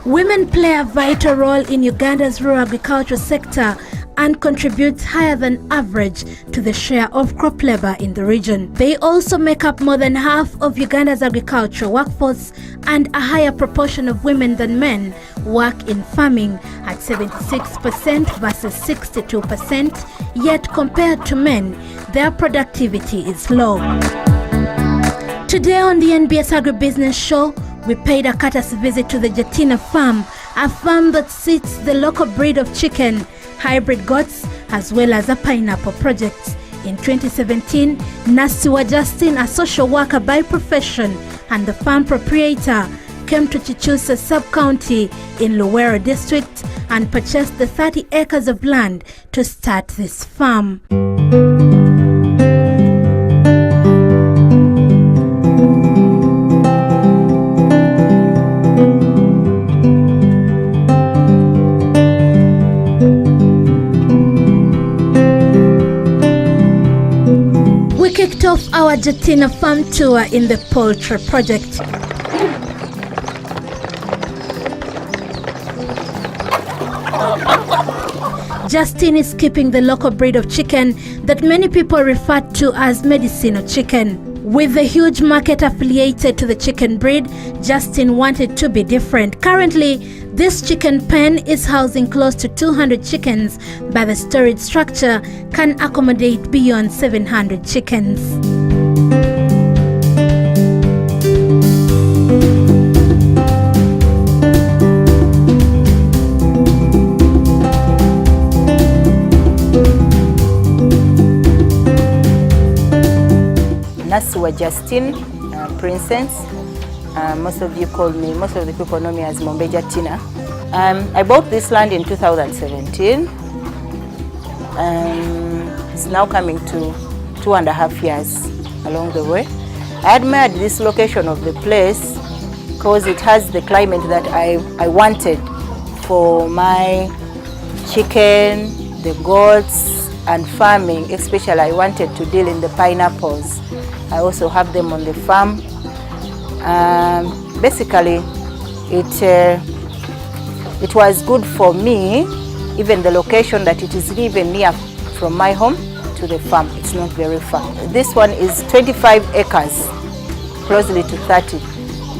Women play a vital role in Uganda's rural agriculture sector and contribute higher than average to the share of crop labor in the region. They also make up more than half of Uganda's agricultural workforce, and a higher proportion of women than men work in farming at 76% versus 62%, yet compared to men, their productivity is low. Today on the NBS Agribusiness Show, we paid a courtesy visit to the Justine farm, a farm that seats the local breed of chicken, hybrid goats, as well as a pineapple project. In 2017, Nassiwa Justine, a social worker by profession and the farm proprietor, came to Chichusa sub-county in Luwero district and purchased the 30 acres of land to start this farm. Kicked off our Justine farm tour in the poultry project. Justine is keeping the local breed of chicken that many people refer to as medicinal chicken. With the huge market affiliated to the chicken breed, Justine wanted to be different. Currently, this chicken pen is housing close to 200 chickens, but the storage structure can accommodate beyond 700 chickens. Nassiwa Justine, Princess. Most of the people know me as Mombeja Tina. I bought this land in 2017. It's now coming to 2.5 years along the way. I admired this location of the place because it has the climate that I wanted for my chicken, the goats, and farming. Especially I wanted to deal in the pineapples. I also have them on the farm. Basically, it was good for me, even the location that it is even near from my home to the farm. It's not very far. This one is 25 acres, closely to 30.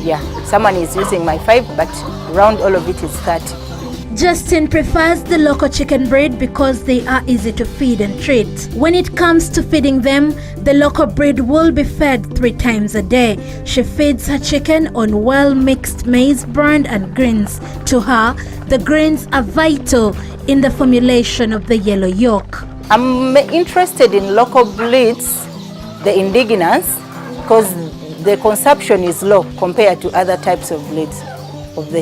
Yeah, someone is using my 5, but around all of it is 30. Justine prefers the local chicken breed because they are easy to feed and treat. When it comes to feeding them, the local breed will be fed 3 times a day. She feeds her chicken on well-mixed maize, bran and greens. To her, the greens are vital in the formulation of the yellow yolk. I'm interested in local breeds, the indigenous, because the consumption is low compared to other types of breeds. Of the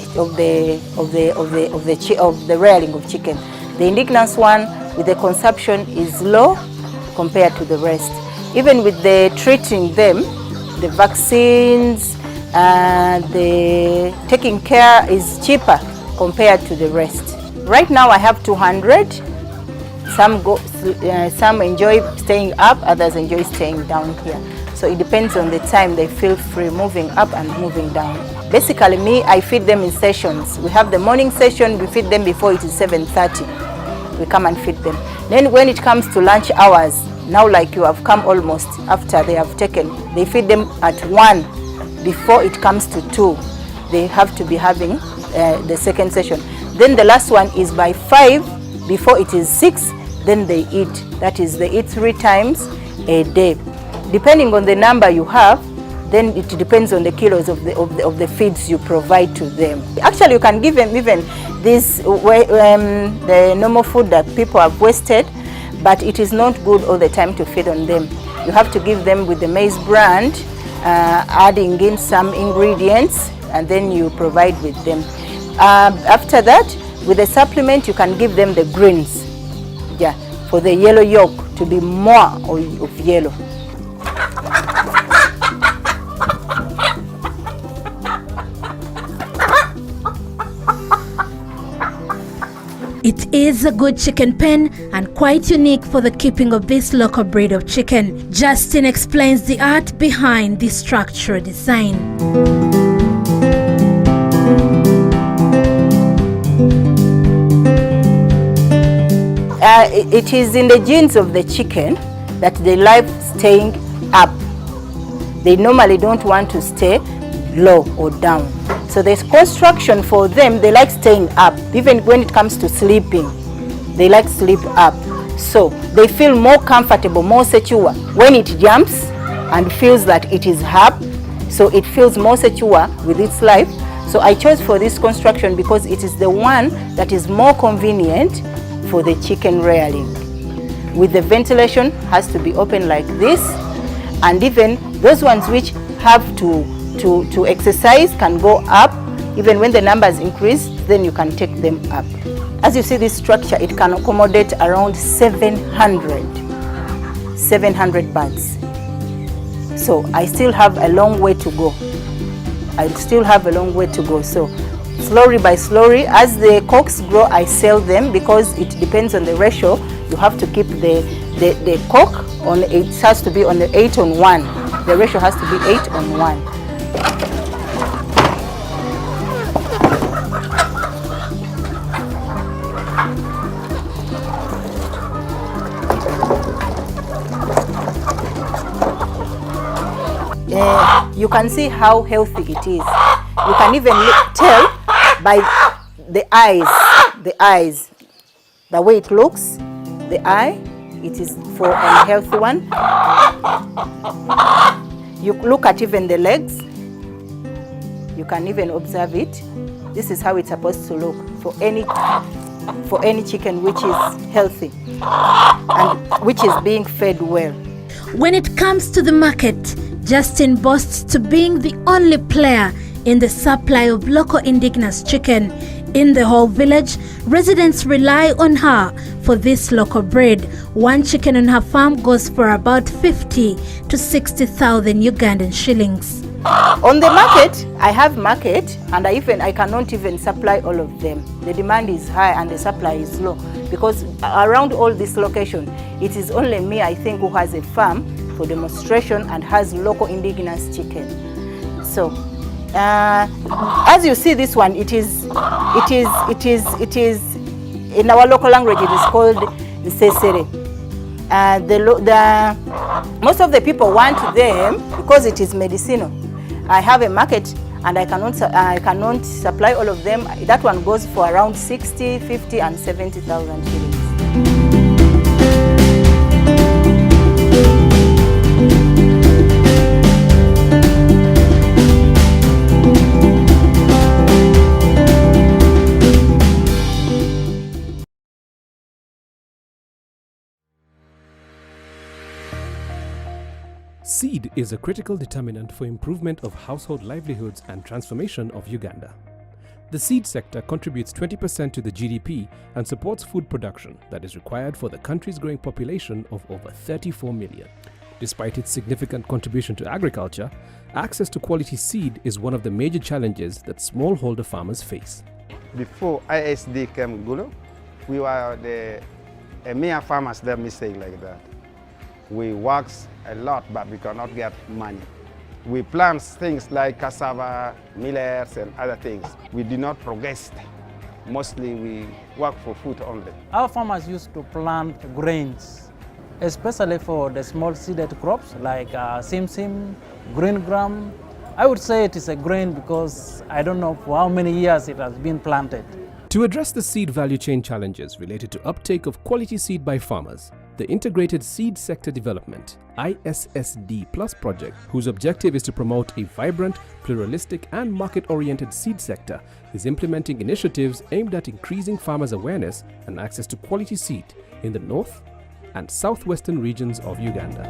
rearing of chicken. The indigenous one with the consumption is low compared to the rest. Even with the treating them, the vaccines and the taking care is cheaper compared to the rest. Right now I have 200. Some enjoy staying up, others enjoy staying down here. So it depends on the time they feel free moving up and moving down. Basically, me, I feed them in sessions. We have the morning session, we feed them before it is 7:30. We come and feed them. Then when it comes to lunch hours, now like you have come almost after they have taken, they feed them at 1 before it comes to 2. They have to be having the second session. Then the last one is by 5 before it is 6, then they eat. That is, they eat 3 times a day. Depending on the number you have, then it depends on the kilos of the feeds you provide to them. Actually, you can give them even this the normal food that people have wasted, but it is not good all the time to feed on them. You have to give them with the maize bran, adding in some ingredients, and then you provide with them. After that, with the supplement, you can give them the greens, yeah, for the yellow yolk to be more of yellow. It is a good chicken pen and quite unique for the keeping of this local breed of chicken. Justine explains the art behind the structural design. it is in the genes of the chicken that they like staying up. They normally don't want to stay low or down. So there's construction for them, they like staying up. Even when it comes to sleeping, they like sleep up. So they feel more comfortable, more secure when it jumps and feels that it is up. So it feels more secure with its life. So I chose for this construction because it is the one that is more convenient for the chicken rearing. With the ventilation has to be open like this, and even those ones which have to exercise can go up. Even when the numbers increase, then you can take them up. As you see this structure, it can accommodate around 700 birds. So I still have a long way to go. So slowly by slowly, as the cocks grow, I sell them because it depends on the ratio. You have to keep the cock on, it has to be on the 8:1. The ratio has to be 8:1. You can see how healthy it is. You can even tell by the eyes, the way it looks, the eye, it is for a healthy one. You look at even the legs, you can even observe it. This is how it's supposed to look for any chicken which is healthy and which is being fed well. When it comes to the market, Justine boasts to being the only player in the supply of local indigenous chicken. In the whole village, residents rely on her for this local breed. One chicken on her farm goes for about 50 to 60,000 Ugandan shillings. On the market, I have market, and I cannot even supply all of them. The demand is high and the supply is low because around all this location, it is only me, I think, who has a farm for demonstration and has local indigenous chicken. So as you see this one, it is in our local language it is called nsesere. Most of the people want them because it is medicinal. I have a market and I cannot supply all of them. That one goes for around 60, 50 and 70,000 shillings. Seed is a critical determinant for improvement of household livelihoods and transformation of Uganda. The seed sector contributes 20% to the GDP and supports food production that is required for the country's growing population of over 34 million. Despite its significant contribution to agriculture, access to quality seed is one of the major challenges that smallholder farmers face. Before ISD came Gulu, we were the mere farmers, let me say like that. We work a lot, but we cannot get money. We plant things like cassava, millets, and other things. We did not progress. Mostly we work for food only. Our farmers used to plant grains, especially for the small seeded crops like simsim, green gram. I would say it is a grain because I don't know for how many years it has been planted. To address the seed value chain challenges related to uptake of quality seed by farmers, the Integrated Seed Sector Development ISSD Plus project, whose objective is to promote a vibrant, pluralistic and market-oriented seed sector, is implementing initiatives aimed at increasing farmers' awareness and access to quality seed in the north and southwestern regions of Uganda.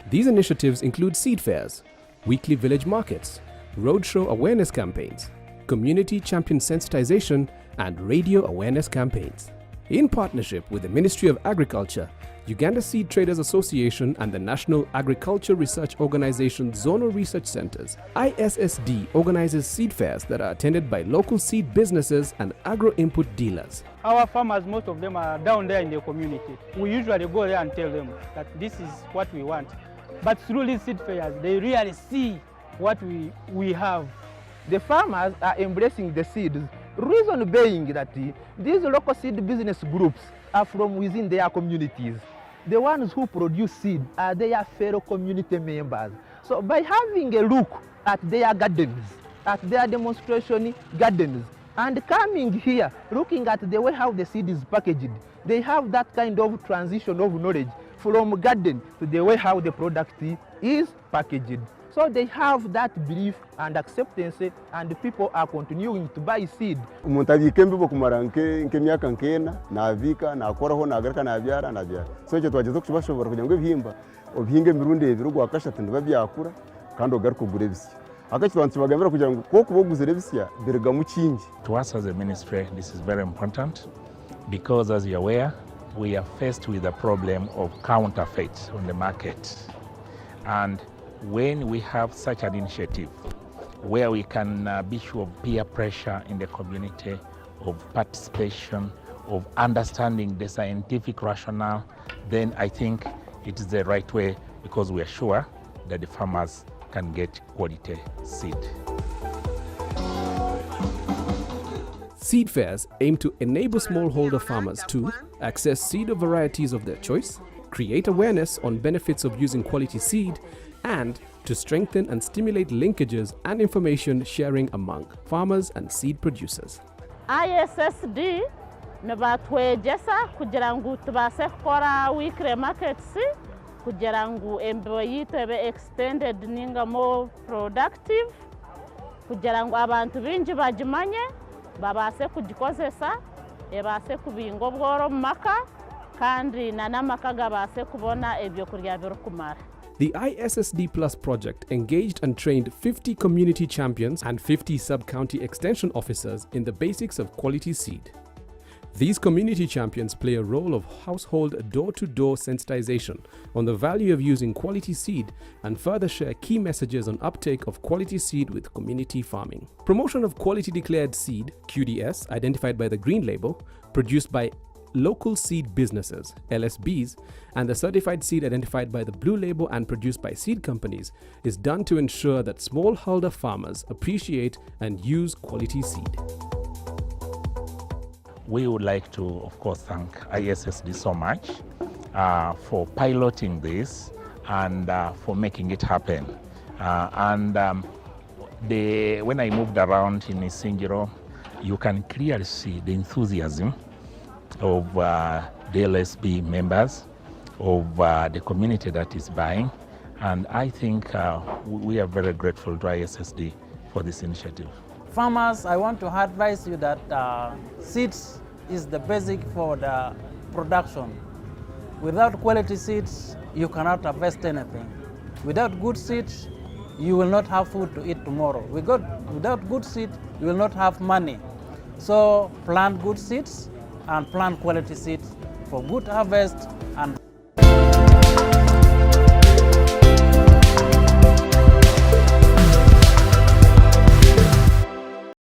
These initiatives include seed fairs, weekly village markets, roadshow awareness campaigns, community champion sensitization and radio awareness campaigns. In partnership with the Ministry of Agriculture, Uganda Seed Traders Association and the National Agriculture Research Organization Zonal Research Centers, ISSD organizes seed fairs that are attended by local seed businesses and agro-input dealers. Our farmers, most of them are down there in the community. We usually go there and tell them that this is what we want. But through these seed fairs, they really see what we have. The farmers are embracing the seeds Reason being that these local seed business groups are from within their communities. The ones who produce seed are their fellow community members. So by having a look at their gardens, at their demonstration gardens, and coming here, looking at the way how the seed is packaged, they have that kind of transition of knowledge from garden to the way how the product is packaged. So they have that belief and acceptance, and people are continuing to buy seed. Umuntu abika embibo kumara nk'emyaka nkena nabika nakoraho nagaraka nabyara. So icyo twageze ku bashobora kugira ngo ibihimba obihinge mirundi ebiro gwakashatu ndiba byakura kandi ogaruka gure bisya. Akakibantu bagambira kugira ngo ko kuboguze bisya berega mu kingi. To us as a ministry, this is very important because, as you're aware, we are faced with the problem of counterfeit on the market. And when we have such an initiative where we can be sure of peer pressure in the community, of participation, of understanding the scientific rationale, then I think it is the right way, because we are sure that the farmers can get quality seed. Seed fairs aim to enable smallholder farmers to access seed of varieties of their choice, create awareness on benefits of using quality seed, and to strengthen and stimulate linkages and information sharing among farmers and seed producers. ISSD nebatwegesa kugira ngu tubase kukora weekly markets kugira ngu embeho yitu ebe extended ninga more productive kugira ngu abantu bingi bagimanye babase kugikozesa ebase kubinga obworo mu maka kandi n'amaka gabase kubona ebyokurya birukumara. The ISSD Plus project engaged and trained 50 community champions and 50 sub-county extension officers in the basics of quality seed. These community champions play a role of household door-to-door sensitization on the value of using quality seed and further share key messages on uptake of quality seed with community farming. Promotion of quality declared seed, QDS, identified by the green label, produced by local seed businesses, LSBs, and the certified seed identified by the blue label and produced by seed companies is done to ensure that smallholder farmers appreciate and use quality seed. We would like to, of course, thank ISSD so much for piloting this and for making it happen. When I moved around in Isingiro, you can clearly see the enthusiasm of the LSB members, of the community that is buying, and I think we are very grateful to ISSD for this initiative. Farmers, I want to advise you that seeds is the basic for the production. Without quality seeds, you cannot harvest anything. Without good seeds, you will not have food to eat tomorrow. Without good seeds, you will not have money. So plant good seeds and plant quality seeds for good harvest and